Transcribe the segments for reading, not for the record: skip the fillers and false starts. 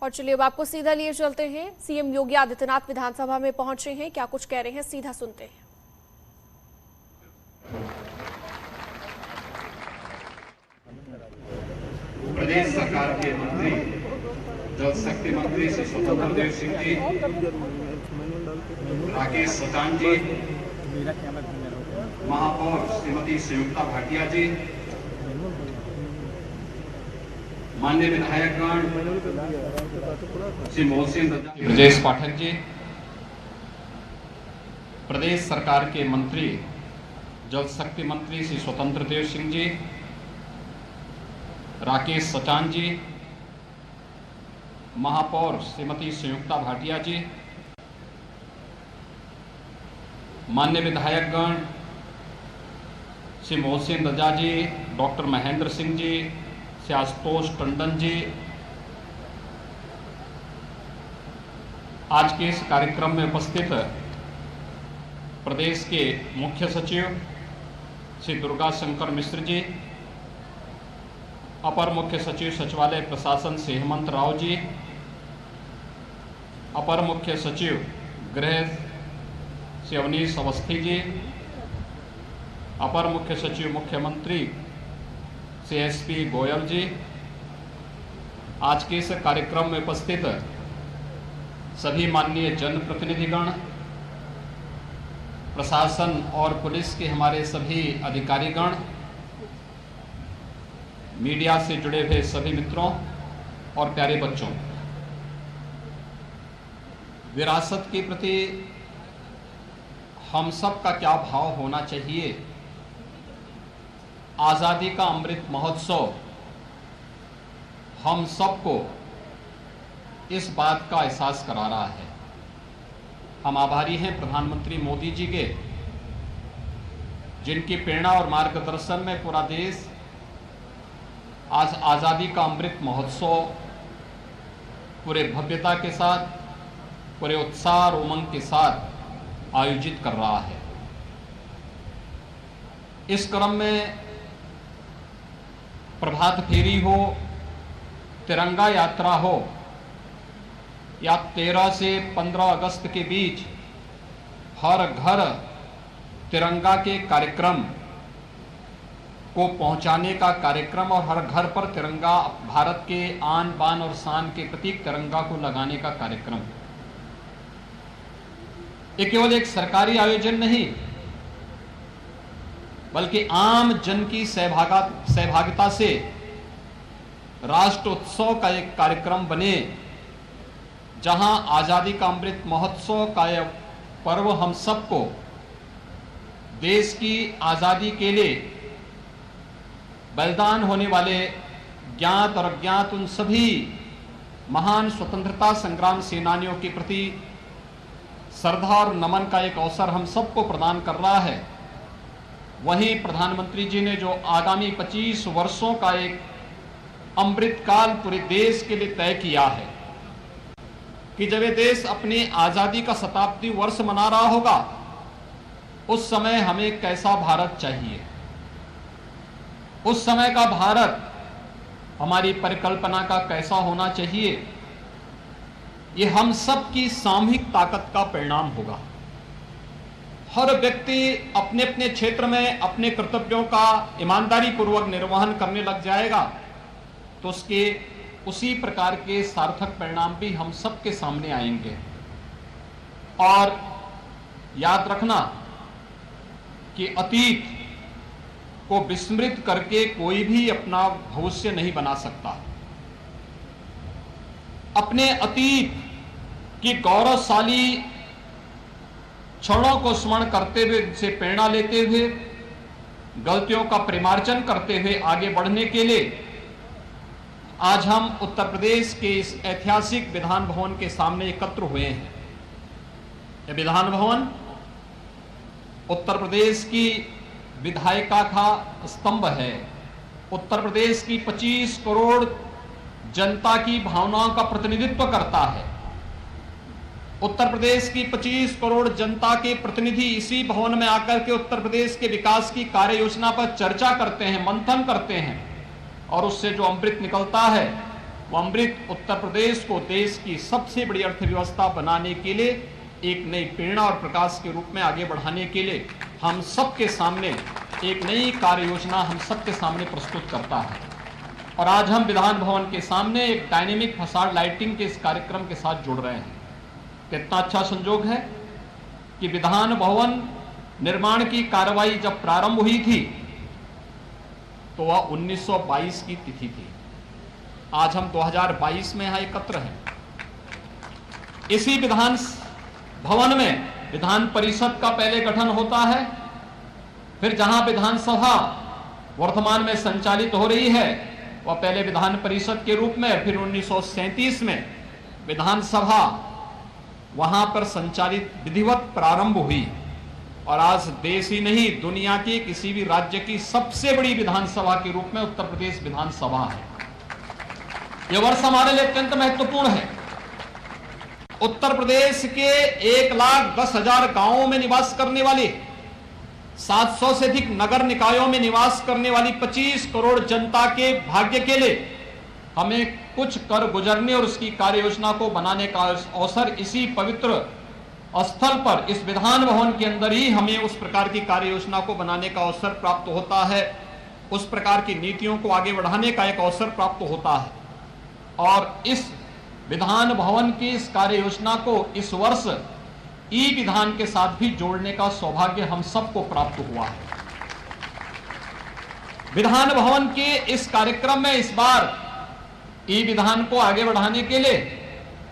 और चलिए अब आपको सीधा लिए चलते हैं। सीएम योगी आदित्यनाथ विधानसभा में पहुंचे हैं, क्या कुछ कह रहे हैं सीधा सुनते हैं। प्रदेश सरकार के मंत्री जल शक्ति मंत्री श्री स्वतंत्र देव सिंह जी, राकेश सचान जी, महापौर श्रीमती संयुक्ता भाटिया जी, माननीय विधायकगण श्री मोहसिन रजा, ब्रजेश पाठक जी, प्रदेश सरकार के मंत्री जल शक्ति मंत्री श्री स्वतंत्र देव सिंह जी, राकेश सचान जी, महापौर श्रीमती संयुक्ता भाटिया जी, माननीय विधायकगण श्री मोहसिन रजा जी, डॉक्टर महेंद्र सिंह जी, श्री आशुतोष टंडन जी, आज के इस कार्यक्रम में उपस्थित प्रदेश के मुख्य सचिव श्री दुर्गा शंकर मिश्र जी, अपर मुख्य सचिव सचिवालय प्रशासन श्री हेमंत राव जी, अपर मुख्य सचिव गृह श्री अवनीश अवस्थी जी, अपर मुख्य सचिव मुख्यमंत्री श्री एसपी गोयल जी, आज के इस कार्यक्रम में उपस्थित सभी माननीय जनप्रतिनिधिगण, प्रशासन और पुलिस के हमारे सभी अधिकारीगण, मीडिया से जुड़े हुए सभी मित्रों और प्यारे बच्चों, विरासत के प्रति हम सब का क्या भाव होना चाहिए। आज़ादी का अमृत महोत्सव हम सबको इस बात का एहसास करा रहा है। हम आभारी हैं प्रधानमंत्री मोदी जी के, जिनकी प्रेरणा और मार्गदर्शन में पूरा देश आज आज़ादी का अमृत महोत्सव पूरे भव्यता के साथ, पूरे उत्साह और उमंग के साथ आयोजित कर रहा है। इस क्रम में प्रभात फेरी हो, तिरंगा यात्रा हो या 13 से 15 अगस्त के बीच हर घर तिरंगा के कार्यक्रम को पहुंचाने का कार्यक्रम और हर घर पर तिरंगा, भारत के आन बान और शान के प्रतीक तिरंगा को लगाने का कार्यक्रम, ये केवल एक सरकारी आयोजन नहीं बल्कि आम जन की सहभागिता से राष्ट्र उत्सव का एक कार्यक्रम बने, जहां आजादी का अमृत महोत्सव का यह पर्व हम सबको देश की आजादी के लिए बलिदान होने वाले ज्ञात और अज्ञात उन सभी महान स्वतंत्रता संग्राम सेनानियों के प्रति श्रद्धा और नमन का एक अवसर हम सबको प्रदान कर रहा है। वहीं प्रधानमंत्री जी ने जो आगामी 25 वर्षों का एक अमृत काल पूरे देश के लिए तय किया है कि जब ये देश अपनी आजादी का शताब्दी वर्ष मना रहा होगा, उस समय हमें कैसा भारत चाहिए, उस समय का भारत हमारी परिकल्पना का कैसा होना चाहिए, ये हम सब की सामूहिक ताकत का परिणाम होगा। हर व्यक्ति अपने अपने क्षेत्र में अपने कर्तव्यों का ईमानदारी पूर्वक निर्वहन करने लग जाएगा तो उसके उसी प्रकार के सार्थक परिणाम भी हम सबके सामने आएंगे। और याद रखना कि अतीत को विस्मृत करके कोई भी अपना भविष्य नहीं बना सकता। अपने अतीत की गौरवशाली क्षणों को स्मरण करते हुए, उनसे प्रेरणा लेते हुए, गलतियों का परिमार्जन करते हुए आगे बढ़ने के लिए आज हम उत्तर प्रदेश के इस ऐतिहासिक विधान भवन के सामने एकत्र हुए हैं। यह विधान भवन उत्तर प्रदेश की विधायिका का स्तंभ है। उत्तर प्रदेश की 25 करोड़ जनता की भावनाओं का प्रतिनिधित्व करता है। उत्तर प्रदेश की 25 करोड़ जनता के प्रतिनिधि इसी भवन में आकर के उत्तर प्रदेश के विकास की कार्य योजना पर चर्चा करते हैं, मंथन करते हैं, और उससे जो अमृत निकलता है वो अमृत उत्तर प्रदेश को देश की सबसे बड़ी अर्थव्यवस्था बनाने के लिए एक नई प्रेरणा और प्रकाश के रूप में आगे बढ़ाने के लिए हम सबके सामने एक नई कार्य योजना हम सबके सामने प्रस्तुत करता है। और आज हम विधान भवन के सामने एक डायनेमिक फसाड लाइटिंग के इस कार्यक्रम के साथ जुड़ रहे हैं। कितना अच्छा संजोग है कि विधान भवन निर्माण की कार्रवाई जब प्रारंभ हुई थी तो वह 1922 की तिथि थी। आज हम 2022 में यहां एकत्र हैं। इसी विधान भवन में विधान परिषद का पहले गठन होता है, फिर जहां विधानसभा वर्तमान में संचालित हो रही है वह पहले विधान परिषद के रूप में, फिर 1937 में विधानसभा वहां पर संचालित विधिवत प्रारंभ हुई। और आज देश ही नहीं दुनिया के किसी भी राज्य की सबसे बड़ी विधानसभा के रूप में उत्तर प्रदेश विधानसभा है। यह वर्ष हमारे लिए अत्यंत महत्वपूर्ण है। उत्तर प्रदेश के 1,10,000 गांवों में निवास करने वाले 700 से अधिक नगर निकायों में निवास करने वाली 25 करोड़ जनता के भाग्य के लिए हमें कुछ कर गुजरने और उसकी कार्य योजना को बनाने का अवसर इसी पवित्र स्थल पर, इस विधान भवन के अंदर ही हमें उस प्रकार की कार्य योजना को बनाने का अवसर प्राप्त होता है, उस प्रकार की नीतियों को आगे बढ़ाने का एक अवसर प्राप्त होता है। और इस विधान भवन की इस कार्य योजना को इस वर्ष ई विधान के साथ भी जोड़ने का सौभाग्य हम सबको प्राप्त हुआ है। विधान भवन के इस कार्यक्रम में इस बार ई विधान को आगे बढ़ाने के लिए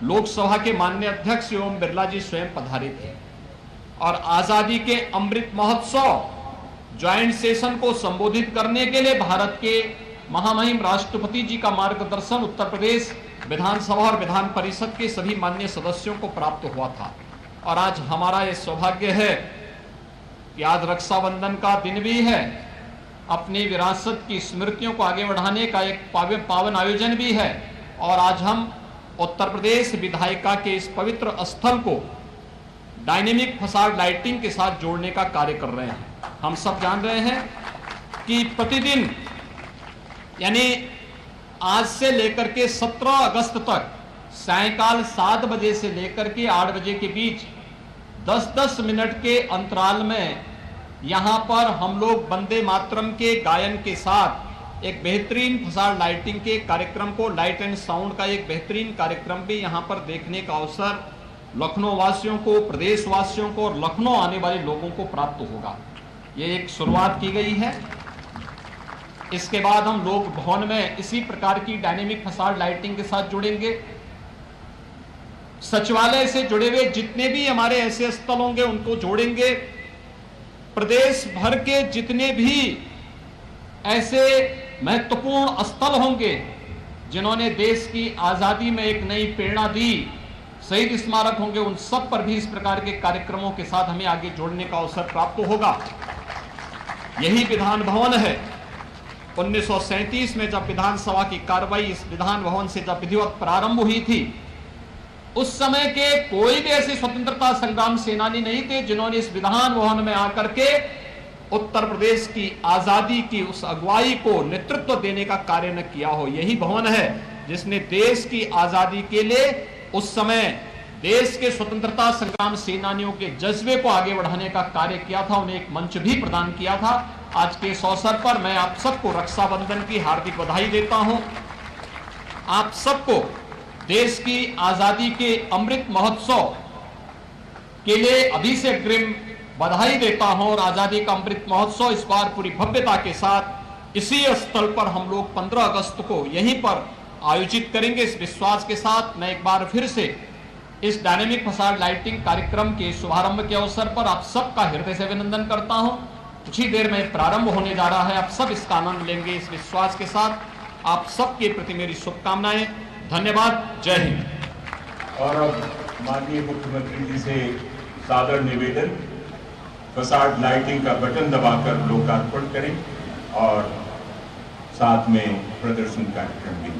लोकसभा के माननीय अध्यक्ष ओम बिरला जी स्वयं पधारे थे और आजादी के अमृत महोत्सव ज्वाइंट सेशन को संबोधित करने के लिए भारत के महामहिम राष्ट्रपति जी का मार्गदर्शन उत्तर प्रदेश विधानसभा और विधान परिषद के सभी माननीय सदस्यों को प्राप्त हुआ था। और आज हमारा यह सौभाग्य है कि आज रक्षाबंधन का दिन भी है, अपनी विरासत की स्मृतियों को आगे बढ़ाने का एक पावन आयोजन भी है। और आज हम उत्तर प्रदेश विधायिका के इस पवित्र स्थल को डायनेमिक फसाड लाइटिंग के साथ जोड़ने का कार्य कर रहे हैं। हम सब जान रहे हैं कि प्रतिदिन यानी आज से लेकर के 17 अगस्त तक सायंकाल 7 बजे से लेकर के 8 बजे के बीच 10-10 मिनट के अंतराल में यहां पर हम लोग वंदे मातरम के गायन के साथ एक बेहतरीन फसाड लाइटिंग के कार्यक्रम को, लाइट एंड साउंड का एक बेहतरीन कार्यक्रम भी यहां पर देखने का अवसर लखनऊ वासियों को, प्रदेश वासियों को और लखनऊ आने वाले लोगों को प्राप्त होगा। ये एक शुरुआत की गई है। इसके बाद हम लोग भवन में इसी प्रकार की डायनेमिक फसाड लाइटिंग के साथ जुड़ेंगे। सचिवालय से जुड़े हुए जितने भी हमारे ऐसे स्थल होंगे उनको जोड़ेंगे। प्रदेश भर के जितने भी ऐसे महत्वपूर्ण स्थल होंगे जिन्होंने देश की आजादी में एक नई प्रेरणा दी, शहीद स्मारक होंगे, उन सब पर भी इस प्रकार के कार्यक्रमों के साथ हमें आगे जोड़ने का अवसर प्राप्त होगा। यही विधान भवन है। 1937 में जब विधानसभा की कार्रवाई इस विधान भवन से जब विधिवत प्रारंभ हुई थी, उस समय के कोई भी ऐसे स्वतंत्रता संग्राम सेनानी नहीं थे जिन्होंने इस विधान भवन में आकर के उत्तर प्रदेश की आजादी की उस अगुवाई को नेतृत्व देने का कार्य न किया हो। यही भवन है जिसने देश की आजादी के लिए उस समय देश के स्वतंत्रता संग्राम सेनानियों के जज्बे को आगे बढ़ाने का कार्य किया था, उन्हें एक मंच भी प्रदान किया था। आज के इस अवसर पर मैं आप सबको रक्षाबंधन की हार्दिक बधाई देता हूं। आप सबको देश की आजादी के अमृत महोत्सव के लिए अभी से अग्रिम बधाई देता हूं। और आजादी का अमृत महोत्सव इस बार पूरी भव्यता के साथ इसी स्थल पर हम लोग 15 अगस्त को यहीं पर आयोजित करेंगे। इस विश्वास के साथ मैं एक बार फिर से इस डायनेमिक फसाड लाइटिंग कार्यक्रम के शुभारंभ के अवसर पर आप सबका हृदय से अभिनंदन करता हूं। कुछ ही देर में प्रारंभ होने जा रहा है, आप सब इसका आनंद लेंगे। इस विश्वास के साथ आप सबके प्रति मेरी शुभकामनाएं। धन्यवाद। जय हिंद। और अब माननीय मुख्यमंत्री जी से सादर निवेदन, फसाड लाइटिंग का बटन दबाकर लोकार्पण करें और साथ में प्रदर्शन कार्यक्रम भी।